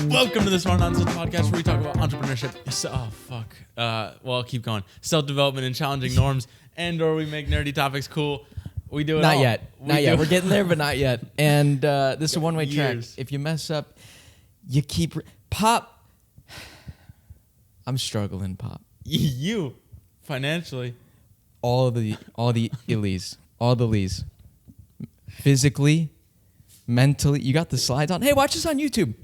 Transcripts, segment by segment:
Welcome to the Smart Nonsense Podcast, where we talk about entrepreneurship. I'll keep going. Self-development and challenging norms, and/or we make nerdy topics cool. We do it Not all. yet. We're getting there, but not yet. And this is a one-way track. If you mess up, you keep Pop. I'm struggling, Pop. You financially. All the Illies, all the Lees. Physically, mentally. You got the slides on. Hey, watch this on YouTube.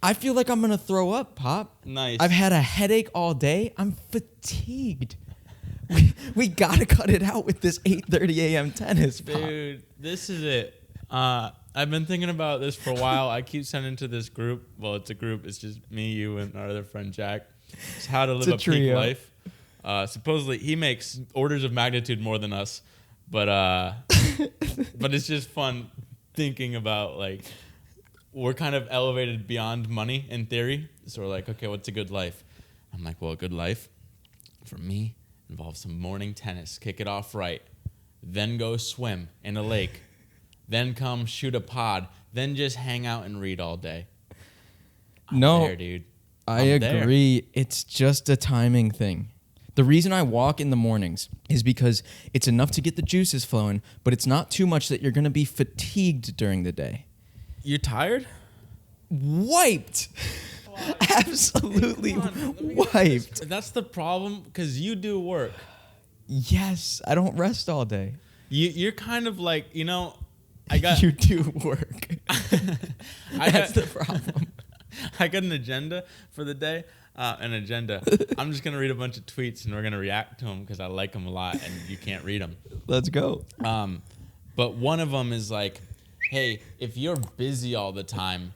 I feel like I'm going to throw up, Pop. Nice. I've had a headache all day. I'm fatigued. We got to cut it out with this 8:30 a.m. tennis, Pop. Dude, this is it. I've been thinking about this for a while. I keep sending to this group. Well, it's a group. It's just me, you, and our other friend, Jack. It's how to live a peak life. Supposedly, he makes orders of magnitude more than us. But it's just fun thinking about, like, we're kind of elevated beyond money in theory. So we're like, okay, what's a good life? I'm like, well, a good life for me involves some morning tennis, kick it off right, then go swim in a lake, then come shoot a pod, then just hang out and read all day. I'm there, dude. I agree. It's just a timing thing. The reason I walk in the mornings is because it's enough to get the juices flowing, but it's not too much that you're going to be fatigued during the day. You're tired? Wiped. Absolutely wiped. That's the problem, because you do work. Yes, I don't rest all day. You're kind of like, you do work. That's the problem. I got an agenda for the day. I'm just going to read a bunch of tweets and we're going to react to them because I like them a lot and you can't read them. Let's go. But one of them is like, hey, if you're busy all the time,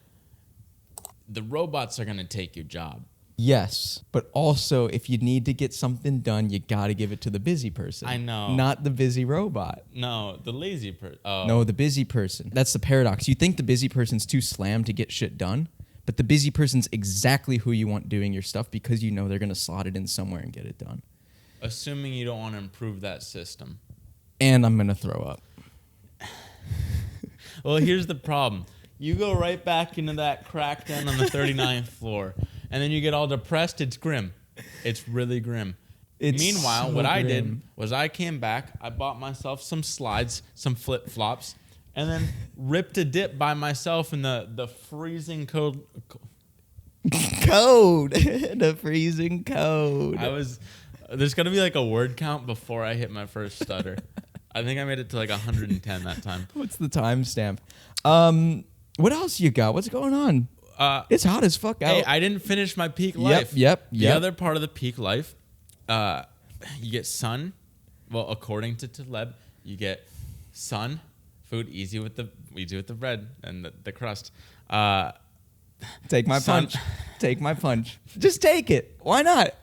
the robots are going to take your job. Yes, but also if you need to get something done, you got to give it to the busy person. I know. Not the busy robot. No, the lazy person. Oh. No, the busy person. That's the paradox. You think the busy person's too slammed to get shit done, but the busy person's exactly who you want doing your stuff because you know they're going to slot it in somewhere and get it done. Assuming you don't want to improve that system. And I'm going to throw up. Well, here's the problem. You go right back into that crack den on the 39th floor, and then you get all depressed. It's grim. It's really grim. Meanwhile, what I did was I came back, I bought myself some slides, some flip-flops, and then ripped a dip by myself in the freezing cold. The freezing code. There's going to be like a word count before I hit my first stutter. I think I made it to like 110 that time. What's the timestamp? What else you got? What's going on? It's hot as fuck out. Hey, I didn't finish my peak life. Yep. The other part of the peak life, you get sun. Well, according to Taleb, you get sun, food, easy with the bread and the crust. Take my punch. Take my punch. Just take it. Why not?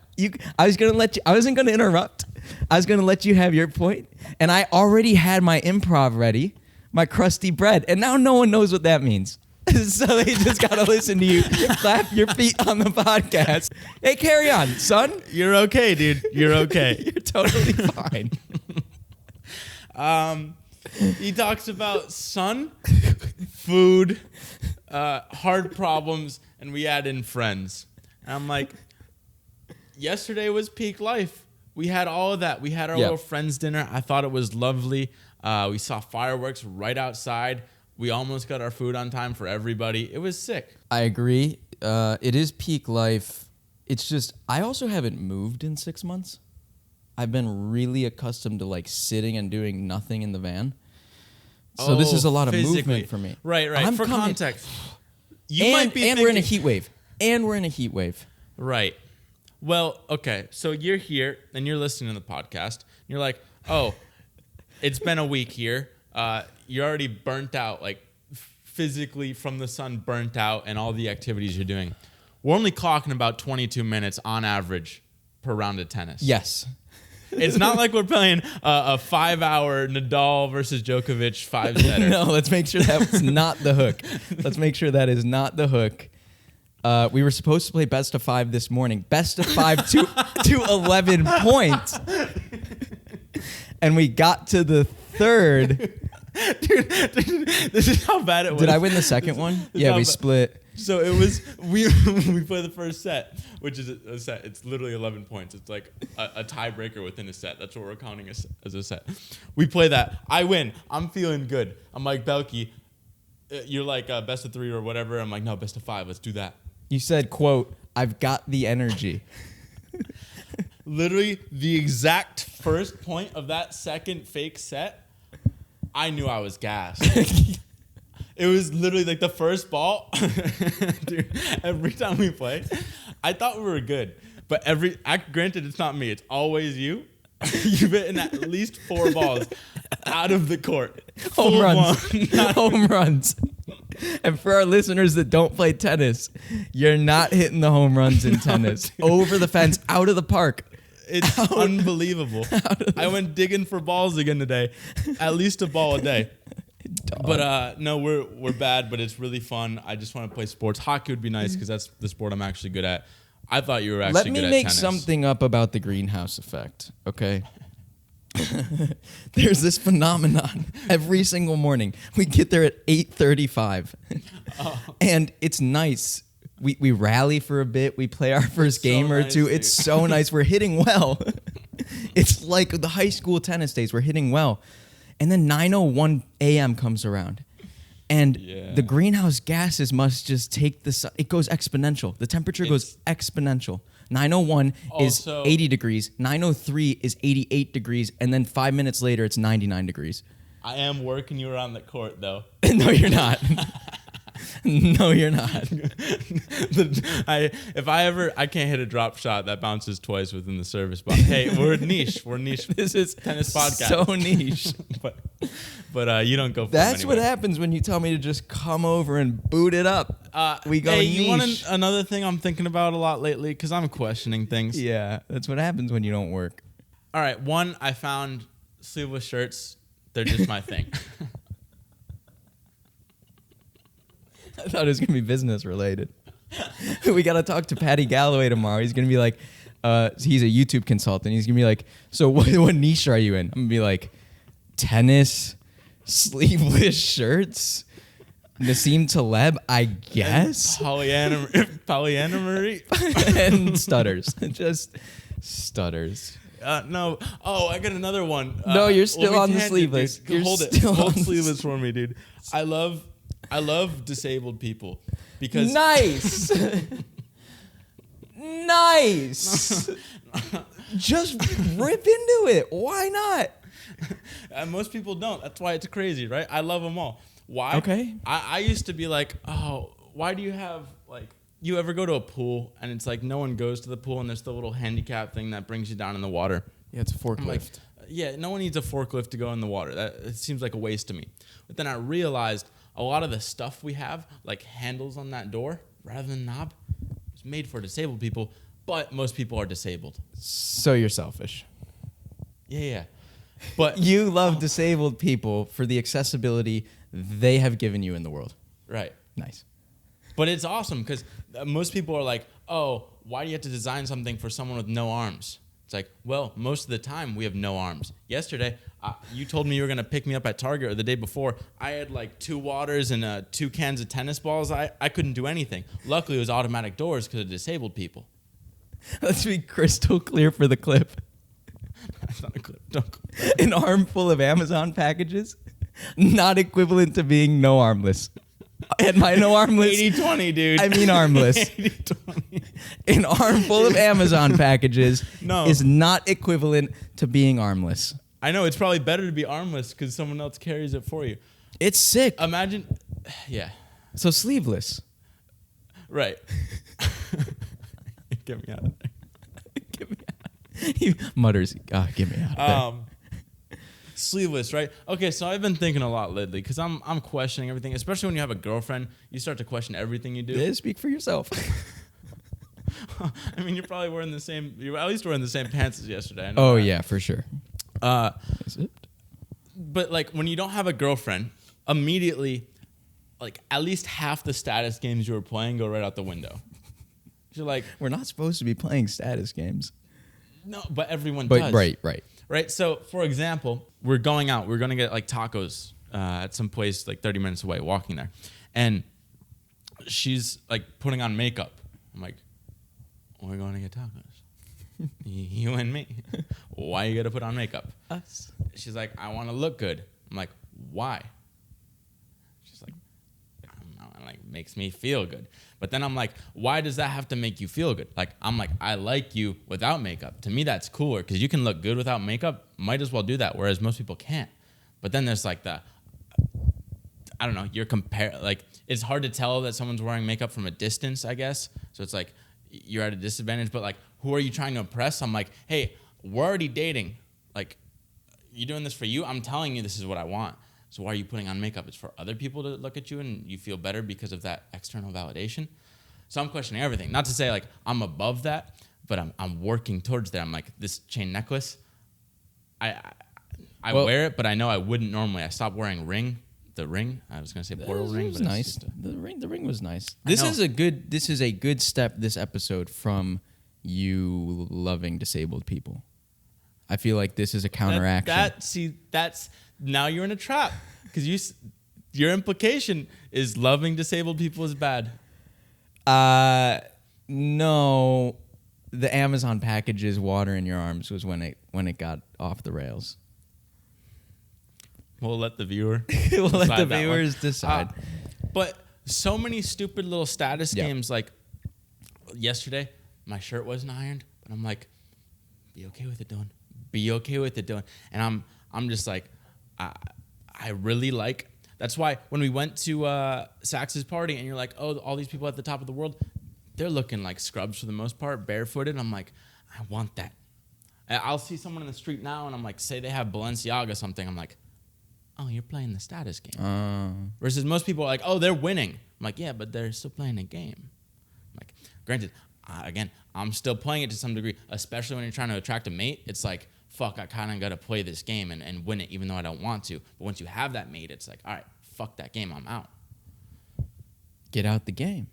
I wasn't gonna interrupt. I was gonna let you have your point, and I already had my improv ready, my crusty bread, and now no one knows what that means. So they just gotta listen to you clap your feet on the podcast. Hey, carry on, son. You're okay, dude. You're okay. You're totally fine. He talks about sun, food, hard problems, and we add in friends. And I'm like, yesterday was peak life. We had all of that. We had our little friends dinner. I thought it was lovely. We saw fireworks right outside. We almost got our food on time for everybody. It was sick. I agree. It is peak life. It's just, I also haven't moved in 6 months. I've been really accustomed to like sitting and doing nothing in the van. So this is a lot of movement for me. Right. For context. We're in a heat wave. Right. Well, okay. So you're here and you're listening to the podcast. And you're like, oh, it's been a week here. You're already burnt out, like physically from the sun, burnt out, and all the activities you're doing. We're only clocking about 22 minutes on average per round of tennis. Yes. It's not like we're playing a 5-hour Nadal versus Djokovic 5-setter. No, let's make sure that's not the hook. Let's make sure that is not the hook. We were supposed to play best of 5 this morning. Best of 5 to 11 points. And we got to the third. dude, this is how bad it was. Did I win the second one? Yeah, we split. So it was we play the first set, which is a set. It's literally 11 points. It's like a tiebreaker within a set. That's what we're counting as a set. We play that. I win. I'm feeling good. I'm like, Belky, you're like best of 3 or whatever. I'm like, no, best of 5. Let's do that. You said, quote, "I've got the energy." Literally the exact first point of that second fake set, I knew I was gassed. It was literally like the first ball. Dude, every time we play, I thought we were good. But granted, it's not me. It's always you. You've hit at least 4 balls out of the court. Home runs. Home runs. And for our listeners that don't play tennis, you're not hitting the home runs in tennis. Over the fence, out of the park. It's unbelievable. I went digging for balls again today. At least a ball a day. Dog. But no, we're bad, but it's really fun. I just want to play sports. Hockey would be nice because that's the sport I'm actually good at. I thought you were actually good at tennis. Let me make something up about the greenhouse effect, okay? There's this phenomenon every single morning. We get there at 8:35, and it's nice. We rally for a bit. We play our first game or two. Dude. It's so nice. We're hitting well. It's like the high school tennis days. We're hitting well. And then 9:01 a.m. comes around. And the greenhouse gases must just take the sun. It goes exponential. The temperature goes exponential. 9:01 is 80 degrees. 9:03 is 88 degrees. And then 5 minutes later, it's 99 degrees. I am working you around the court, though. No, you're not. No, you're not. I can't hit a drop shot that bounces twice within the service box. Hey, we're niche. We're niche. This is tennis podcast. So niche. but you don't go for That's anyway. What happens when you tell me to just come over and boot it up. We go niche. You want another thing I'm thinking about a lot lately? Because I'm questioning things. Yeah, that's what happens when you don't work. All right, one, I found sleeveless shirts. They're just my thing. I thought it was going to be business related. We got to talk to Patty Galloway tomorrow. He's going to be like, he's a YouTube consultant. He's going to be like, so what niche are you in? I'm going to be like, tennis, sleeveless shirts, Nassim Taleb, I guess. Polyamory. And stutters. Just stutters. No. Oh, I got another one. No, you're still on the sleeveless. Hold it. Hold sleeveless for me, dude. I love disabled people because nice. Nice. Just rip into it. Why not? Most people don't. That's why it's crazy, right? I love them all. Why? Okay. I used to be like, oh, why do you have like? You ever go to a pool and it's like no one goes to the pool and there's the little handicap thing that brings you down in the water? Yeah, it's a forklift. Like, yeah, no one needs a forklift to go in the water. It seems like a waste to me. But then I realized a lot of the stuff we have, like handles on that door rather than knob, is made for disabled people, but most people are disabled. So you're selfish. Yeah. But you love disabled people for the accessibility they have given you in the world. Right. Nice. But it's awesome because most people are like, oh, why do you have to design something for someone with no arms? It's like, well, most of the time we have no arms. Yesterday, you told me you were going to pick me up at Target, or the day before, I had like 2 waters and 2 cans of tennis balls. I couldn't do anything. Luckily, it was automatic doors because of disabled people. Let's be crystal clear for the clip. That's not a clip. Don't clip. An armful of Amazon packages, not equivalent to being no armless. And by no armless, 80-20, dude. I mean armless. 80-20. An armful of Amazon packages is not equivalent to being armless. I know. It's probably better to be armless because someone else carries it for you. It's sick. Imagine. Yeah. So sleeveless. Right. Get me out of there. Get me out. He mutters, get me out of there. Sleeveless, right? Okay, so I've been thinking a lot lately because I'm questioning everything, especially when you have a girlfriend. You start to question everything you do. Yeah, speak for yourself. I mean, you're probably wearing the same. You're at least wearing the same pants as yesterday. Oh yeah, for sure. Is it? But like when you don't have a girlfriend, immediately, like at least half the status games you were playing go right out the window. You're like, we're not supposed to be playing status games. No, but everyone does. Right. Right. So, for example, we're going out. We're going to get like tacos at some place like 30 minutes away, walking there, and she's like putting on makeup. I'm like, we're going to get tacos. You and me. Why you gotta put on makeup? Us. She's like, I want to look good. I'm like, why? She's like, I don't know. It like makes me feel good. But then I'm like, why does that have to make you feel good? Like, I'm like, I like you without makeup. To me, that's cooler because you can look good without makeup. Might as well do that, whereas most people can't. But then there's like I don't know, like, it's hard to tell that someone's wearing makeup from a distance, I guess. So it's like, you're at a disadvantage, but like, who are you trying to impress? I'm like, hey, we're already dating. Like, you doing this for you? I'm telling you this is what I want. So why are you putting on makeup? It's for other people to look at you and you feel better because of that external validation. So I'm questioning everything. Not to say like I'm above that, but I'm working towards that. I'm like, this chain necklace, I wear it, but I know I wouldn't normally. I stopped wearing the ring. I was gonna say portal ring, but nice. The ring was nice. This is a good step this episode from you loving disabled people. I feel like this is a counteraction. That's now you're in a trap because your implication is loving disabled people is bad. No, the Amazon packages water in your arms was when it got off the rails. We'll let the viewer decide. But so many stupid little status games. Like yesterday, my shirt wasn't ironed, but I'm like, be okay with it, Dylan. Be okay with it, Dylan. And I'm just like, I really like. That's why when we went to Sax's party, and you're like, oh, all these people at the top of the world, they're looking like scrubs for the most part, barefooted. I'm like, I want that. I'll see someone in the street now, and I'm like, say they have Balenciaga something. I'm like, oh, you're playing the status game. Versus most people are like, oh, they're winning. I'm like, yeah, but they're still playing a game. I'm like, granted, again, I'm still playing it to some degree, especially when you're trying to attract a mate. It's like, fuck, I kind of got to play this game and win it, even though I don't want to. But once you have that mate, it's like, all right, fuck that game, I'm out. Get out the game.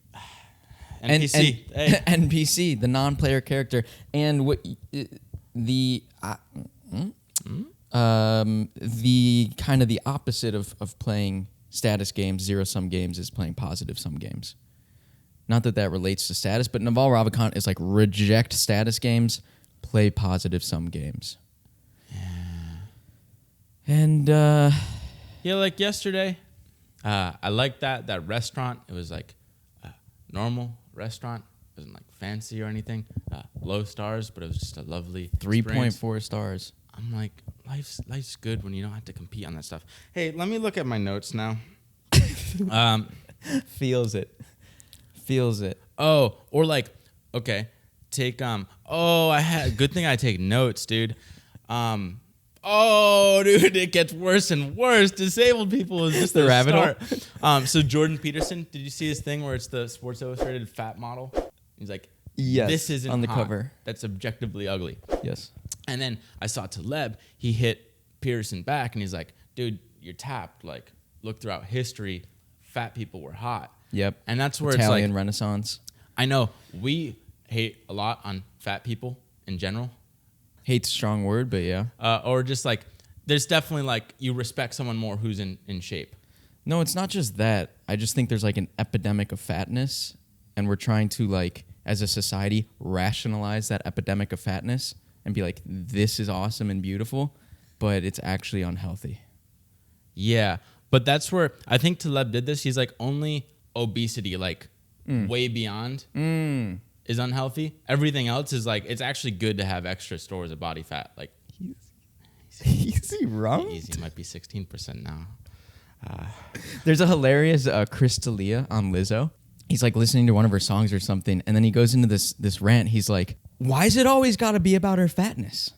NPC. NPC, the non-player character. And what the kind of the opposite of playing status games, zero-sum games, is playing positive-sum games. Not that relates to status, but Naval Ravikant is like, reject status games, play positive-sum games. Yeah. And yeah, like yesterday, I liked that restaurant. It was like a normal restaurant. It wasn't like fancy or anything. Low stars, but it was just a lovely 3.4 stars. I'm like, life's good when you don't have to compete on that stuff. Hey, let me look at my notes now. Feels it. Oh, or like, okay, take good thing I take notes, dude. Oh, dude, it gets worse and worse. Disabled people is just the rabbit hole. So Jordan Peterson, did you see his thing where it's the Sports Illustrated fat model? He's like, yes, this isn't on the hot. cover. That's objectively ugly. Yes. And then I saw Taleb. He hit Peterson back, and he's like, dude, you're tapped. Like, look throughout history, fat people were hot. Yep. And that's where Italian it's like Renaissance. I know we hate a lot on fat people in general. Hate's a strong word, but yeah. Or just like, there's definitely like, you respect someone more who's in shape. No, it's not just that. I just think there's like an epidemic of fatness, and we're trying to, like, as a society, rationalize that epidemic of fatness and be like, this is awesome and beautiful, but it's actually unhealthy. Yeah, but that's where I think Taleb did this. He's like, only obesity, like way beyond, is unhealthy. Everything else is like, it's actually good to have extra stores of body fat. Like, easy wrong? Easy might be 16% now. There's a hilarious Chris D'Elia on Lizzo. He's like listening to one of her songs or something, and then he goes into this rant. He's like, why is it always got to be about her fatness?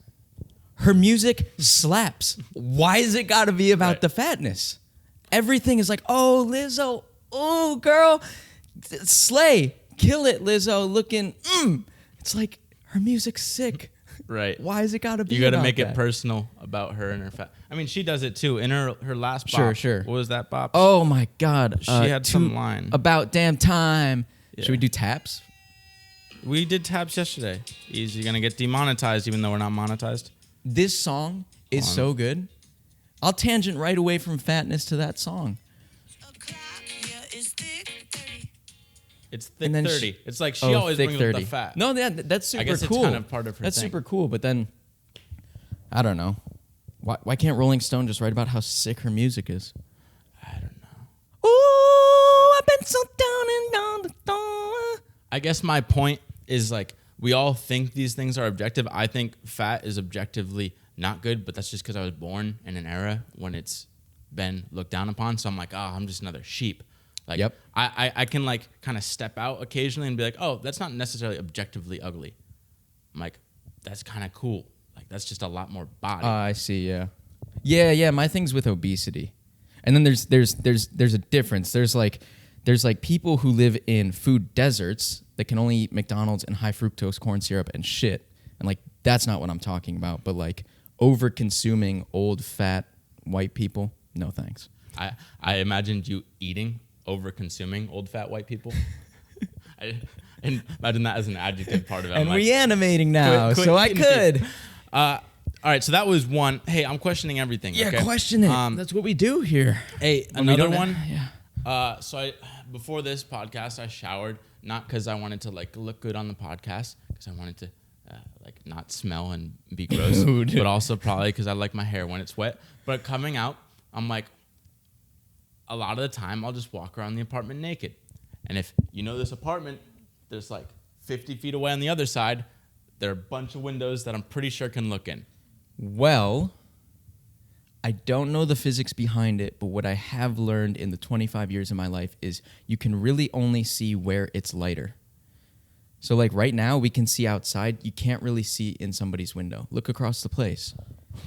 Her music slaps. Why is it got to be about the fatness? Everything is like, oh, Lizzo, oh, girl, slay, kill it, Lizzo, looking, It's like, her music's sick. Right. Why is it got to be about that? You got to make it personal about her and her fat. I mean, she does it too. In her last bop. Sure. What was that bop? Oh, my God. She had some line. About damn time. Yeah. Should we do taps? We did taps yesterday. Easy. You're going to get demonetized even though we're not monetized. This song is so good. I'll tangent right away from fatness to that song. It's thick 30. It's like she always brings up the fat. No, that's super cool. I guess it's kind of part of her That's thing. super cool, but then, I don't know. Why can't Rolling Stone just write about how sick her music is? I don't know. Ooh, I've been so down and down the floor. I guess my point is like, we all think these things are objective. I think fat is objectively not good, but that's just because I was born in an era when it's been looked down upon. So I'm like, I'm just another sheep. Like, yep. I can like kind of step out occasionally and be like, oh, that's not necessarily objectively ugly. I'm like, that's kind of cool. Like, that's just a lot more body. I see. Yeah. My thing's with obesity, and then there's a difference. There's like people who live in food deserts that can only eat McDonald's and high fructose corn syrup and shit, and like that's not what I'm talking about. But like over consuming old fat white people, no thanks. I imagined you eating over consuming old fat white people. And imagine that as an adjective part of it. And reanimating now, so I could. All right, so that was one. Hey, I'm questioning everything. Yeah, okay? question it. That's what we do here. Hey, another one. Yeah. So before this podcast, I showered, not because I wanted to like look good on the podcast, because I wanted to like not smell and be gross, but also probably because I like my hair when it's wet. But coming out, I'm like, a lot of the time I'll just walk around the apartment naked. And if you know this apartment, there's like 50 feet away on the other side, there are a bunch of windows that I'm pretty sure can look in. Well, I don't know the physics behind it, but what I have learned in the 25 years of my life is you can really only see where it's lighter. So like right now, we can see outside. You can't really see in somebody's window. Look across the place.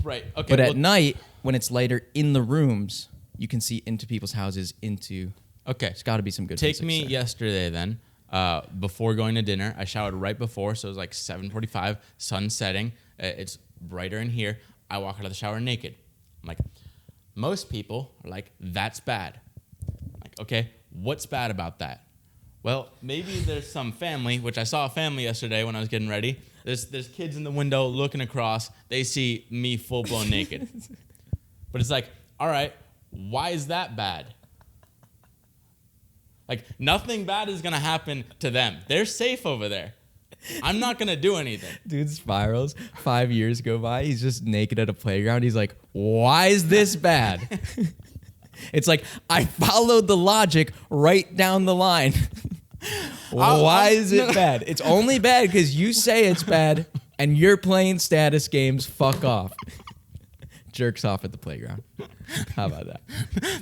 Right. Okay. But at night, when it's lighter in the rooms, you can see into people's houses, into... Okay. It's got to be some good Take physics me there. Yesterday then. Before going to dinner, I showered right before, so it was like 7:45, sun setting. It's brighter in here. I walk out of the shower naked. I'm like, most people are like, that's bad. I'm like, okay, what's bad about that? Well, maybe there's some family, which I saw a family yesterday when I was getting ready. There's kids in the window looking across. They see me full-blown naked. But it's like, all right, why is that bad? Like, nothing bad is going to happen to them. They're safe over there. I'm not going to do anything. Dude spirals. 5 years go by. He's just naked at a playground. He's like, why is this bad? It's like, I followed the logic right down the line. Why is it bad? It's only bad because you say it's bad and you're playing status games. Fuck off. Jerks off at the playground. How about that?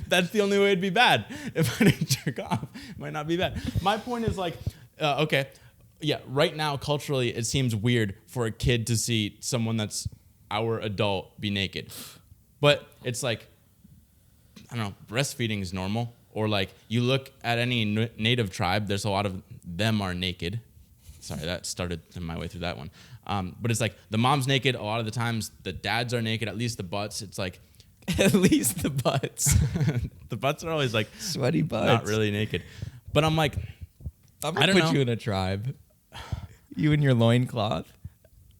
That's the only way it'd be bad. If I didn't jerk off, it might not be bad. My point is like, okay, yeah, right now, culturally, it seems weird for a kid to see someone that's our adult be naked. But it's like, I don't know, breastfeeding is normal. Or like, you look at any native tribe, there's a lot of them are naked. Sorry, that started my way through that one. But it's like, the mom's naked, a lot of the times the dads are naked, at least the butts. It's like, at least the butts. The butts are always like sweaty butts. Not really naked. But I'm like, I'm going to put you in a tribe. You in your loincloth.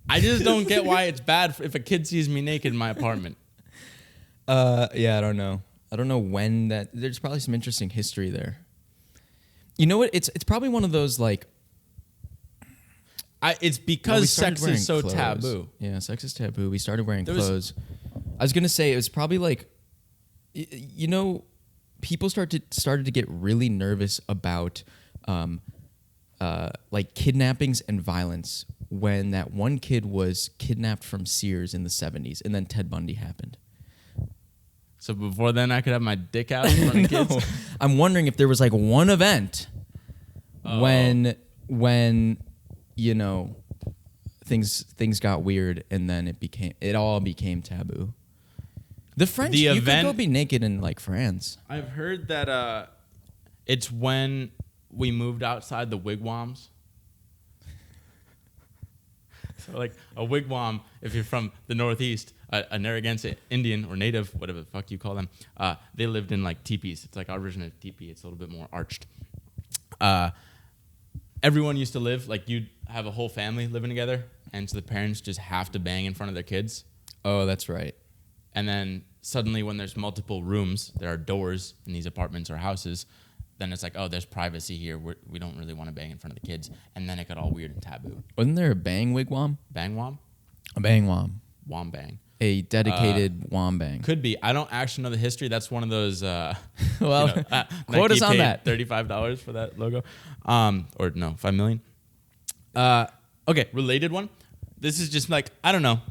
I just don't get why it's bad if a kid sees me naked in my apartment. Yeah, I don't know. I don't know when that... There's probably some interesting history there. You know what? It's probably one of those like... It's because sex is so clothes. taboo. Yeah, sex is taboo. We started wearing clothes. I was going to say it was probably like... You know, people started to get really nervous about... like kidnappings and violence when that one kid was kidnapped from Sears in the 70s and then Ted Bundy happened. So before then I could have my dick out in front of kids? I'm wondering if there was like one event when you know things got weird and then it all became taboo. The French, you could go be naked in like France. I've heard that it's when we moved outside the wigwams. So like a wigwam, if you're from the Northeast, a Narragansett Indian or native, whatever the fuck you call them, they lived in like teepees. It's like our version of teepee. It's a little bit more arched. Everyone used to live, like you'd have a whole family living together, and so the parents just have to bang in front of their kids. Oh, that's right. And then suddenly when there's multiple rooms, there are doors in these apartments or houses, then it's like, oh, there's privacy here. We don't really want to bang in front of the kids. And then it got all weird and taboo. Wasn't there a bang wigwam? Bang wom? A bang wom. Wom bang. A dedicated wom bang. Could be. I don't actually know the history. That's one of those. Well, Nike quote us on paid that. $35 for that logo. Or no, $5 million. Okay, related one. This is just like, I don't know.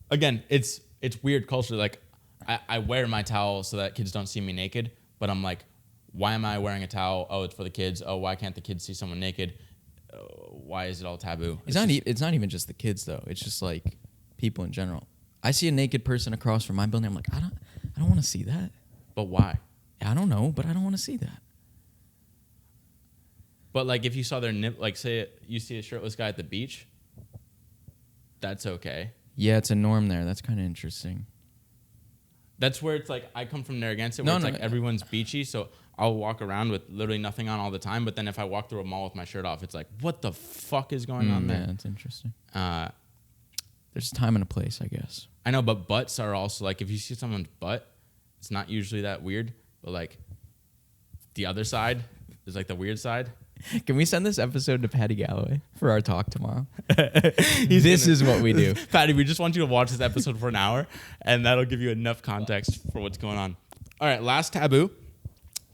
Again, it's weird culture. Like, I wear my towel so that kids don't see me naked, but I'm like, why am I wearing a towel? Oh, it's for the kids. Oh, why can't the kids see someone naked? Why is it all taboo? It's not even just the kids though. It's just like people in general. I see a naked person across from my building. I'm like, I don't want to see that. But why? I don't know, but I don't want to see that. But like, if you saw their nip, like say you see a shirtless guy at the beach, that's okay. Yeah, it's a norm there. That's kind of interesting. That's where it's like, I come from Narragansett, where like everyone's beachy, so I'll walk around with literally nothing on all the time. But then if I walk through a mall with my shirt off, it's like, what the fuck is going on there? Yeah, that's interesting. There's a time and a place, I guess. I know, but butts are also like, if you see someone's butt, it's not usually that weird. But like, the other side is like the weird side. Can we send this episode to Patty Galloway for our talk tomorrow? This is what we do. Patty, we just want you to watch this episode for an hour, and that'll give you enough context for what's going on. All right, last taboo.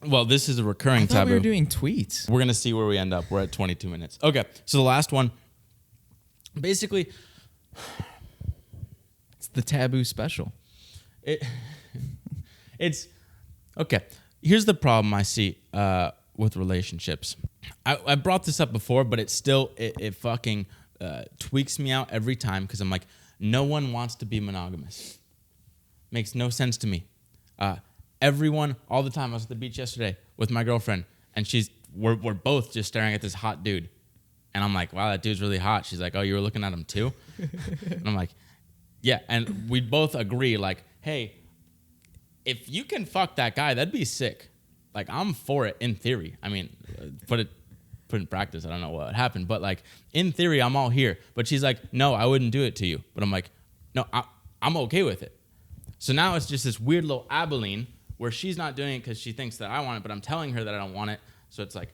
Well, this is a recurring taboo. We were doing tweets. We're going to see where we end up. We're at 22 minutes. Okay, so the last one. Basically, it's the taboo special. It's okay. Here's the problem I see with relationships. I brought this up before, but it fucking tweaks me out every time because I'm like, no one wants to be monogamous. Makes no sense to me. Everyone, all the time. I was at the beach yesterday with my girlfriend, and we're both just staring at this hot dude. And I'm like, wow, that dude's really hot. She's like, oh, you were looking at him too? And I'm like, yeah. And we both agree, like, hey, if you can fuck that guy, that'd be sick. Like, I'm for it in theory. I mean, put in practice, I don't know what would happen. But, like, in theory, I'm all here. But she's like, no, I wouldn't do it to you. But I'm like, no, I'm okay with it. So now it's just this weird little Abilene where she's not doing it because she thinks that I want it, but I'm telling her that I don't want it. So it's like,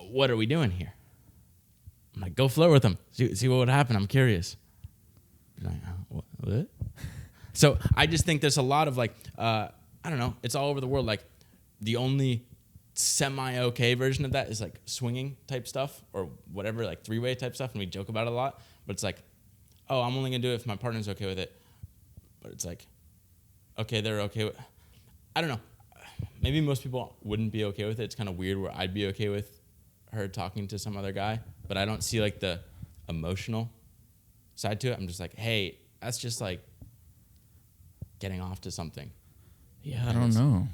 what are we doing here? I'm like, go flirt with him. See what would happen. I'm curious. Like, what? So I just think there's a lot of like, I don't know. It's all over the world. Like the only semi-okay version of that is like swinging type stuff or whatever, like three-way type stuff. And we joke about it a lot. But it's like, oh, I'm only going to do it if my partner's okay with it. But it's like, okay, they're okay with I don't know. Maybe most people wouldn't be okay with it. It's kind of weird where I'd be okay with her talking to some other guy. But I don't see like the emotional side to it. I'm just like, hey, that's just like getting off to something. Yeah, I don't know.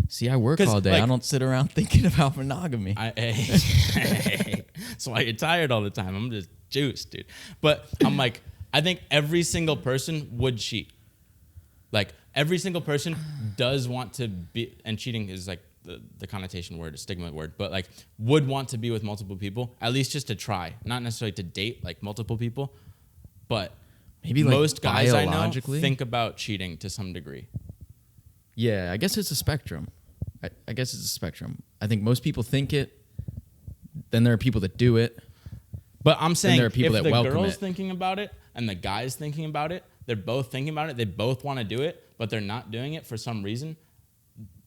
See, I work all day. Like, I don't sit around thinking about monogamy. That's why you're tired all the time. I'm just juiced, dude. But I'm like, I think every single person would cheat. Like, every single person does want to be, and cheating is like the connotation word, a stigma word, but like would want to be with multiple people, at least just to try. Not necessarily to date like multiple people, but maybe most like guys I know think about cheating to some degree. Yeah, I guess it's a spectrum. I guess it's a spectrum. I think most people think it. Then there are people that do it. But I'm saying there are people if that the girl's thinking about it and the guy's thinking about it, they're both thinking about it, they both want to do it, but they're not doing it for some reason,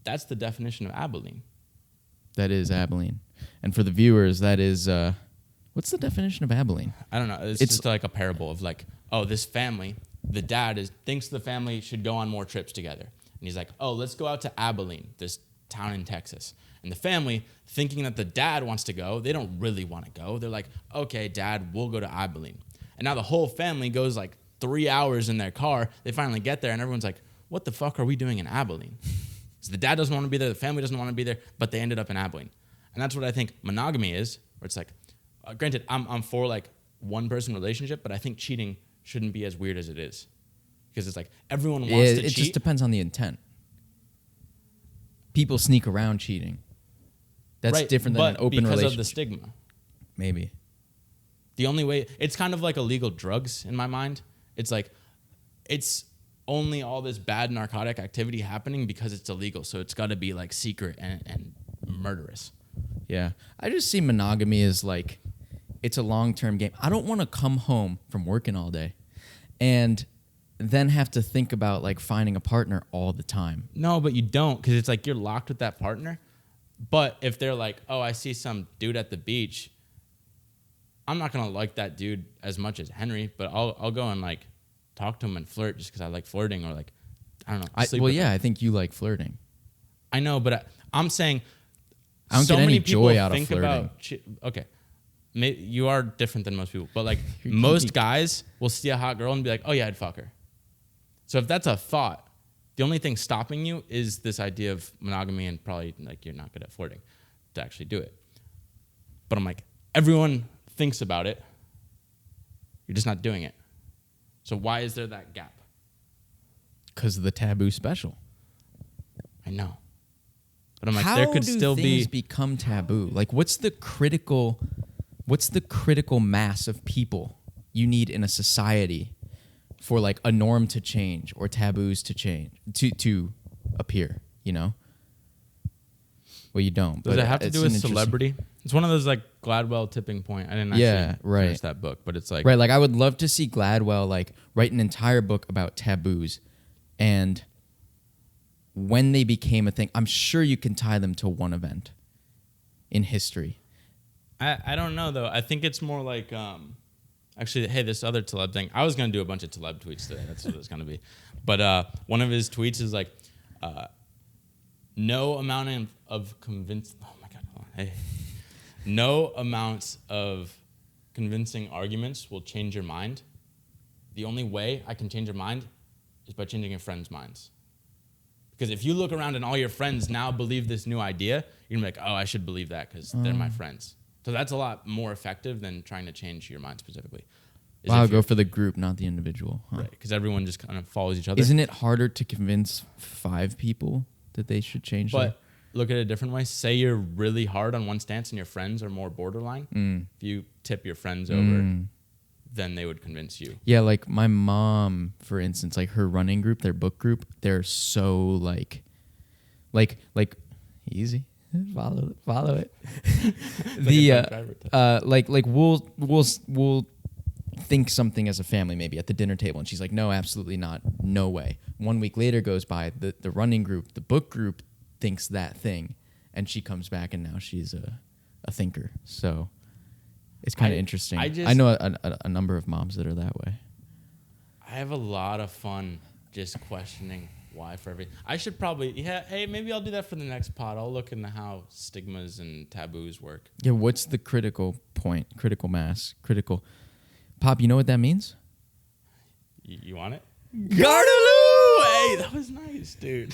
that's the definition of Abilene. That is Abilene. And for the viewers, that is... what's the definition of Abilene? I don't know. It's just like a parable of like, oh, this family, the dad thinks the family should go on more trips together. And he's like, oh, let's go out to Abilene, this town in Texas. And the family, thinking that the dad wants to go, they don't really want to go. They're like, okay, Dad, we'll go to Abilene. And now the whole family goes like 3 hours in their car. They finally get there, and everyone's like, what the fuck are we doing in Abilene? So the dad doesn't want to be there, the family doesn't want to be there, but they ended up in Abilene. And that's what I think monogamy is, where it's like, granted, I'm for like one-person relationship, but I think cheating shouldn't be as weird as it is. Because it's like everyone wants to cheat. It just depends on the intent. People sneak around cheating. That's different than an open relationship. Because of the stigma. Maybe. The only way, it's kind of like illegal drugs in my mind. It's like, it's only all this bad narcotic activity happening because it's illegal. So it's got to be like secret and murderous. Yeah. I just see monogamy as like, it's a long-term game. I don't want to come home from working all day and then have to think about like finding a partner all the time. No, but you don't, because it's like you're locked with that partner. But if they're like, oh, I see some dude at the beach, I'm not going to like that dude as much as Henry, but I'll go and like talk to him and flirt just because I like flirting, or like, I don't know. I think you like flirting. I know, but I'm saying I don't so get any many people joy out of think flirting. Okay. You are different than most people, but like most guys will see a hot girl and be like, oh yeah, I'd fuck her. So if that's a thought, the only thing stopping you is this idea of monogamy, and probably like you're not good at flirting to actually do it. But I'm like, everyone thinks about it. You're just not doing it. So why is there that gap? Because of the taboo special. I know. But I'm like, there could still be. How do things become taboo? Like, what's the critical mass of people you need in a society for like a norm to change or taboos to change to appear? You know. Well, you don't. Does it have to do with celebrity? It's one of those like Gladwell tipping point. I didn't actually finish that book, but it's like right. Like I would love to see Gladwell like write an entire book about taboos, and when they became a thing. I'm sure you can tie them to one event in history. I don't know though. I think it's more like actually, hey, this other celeb thing. I was gonna do a bunch of celeb tweets today. That's what it's gonna be. But one of his tweets is like, no amount of convince. Oh my god! Hold on. Hey, no amounts of convincing arguments will change your mind. The only way I can change your mind is by changing your friends' minds. Because if you look around and all your friends now believe this new idea, you're gonna be like, oh, I should believe that because they're my friends. So that's a lot more effective than trying to change your mind specifically. Wow, go for the group, not the individual. Huh? Right, because everyone just kind of follows each other. Isn't it harder to convince 5 people that they should change But look at it a different way. Say you're really hard on one stance and your friends are more borderline. If you tip your friends over, then they would convince you. Yeah, like my mom, for instance, like her running group, their book group, they're so like easy. Follow it. We'll think something as a family maybe at the dinner table, and she's like, no, absolutely not, no way. 1 week later goes by, the running group, the book group thinks that thing, and she comes back and now she's a thinker. So it's kind of interesting. I know a number of moms that are that way. I have a lot of fun just questioning why for everything. I should probably, hey, maybe I'll do that for the next pod. I'll look into how stigmas and taboos work. Yeah, what's the critical point, critical mass, critical... Pop, you know what that means? You want it? Gardaloo! Hey, that was nice, dude.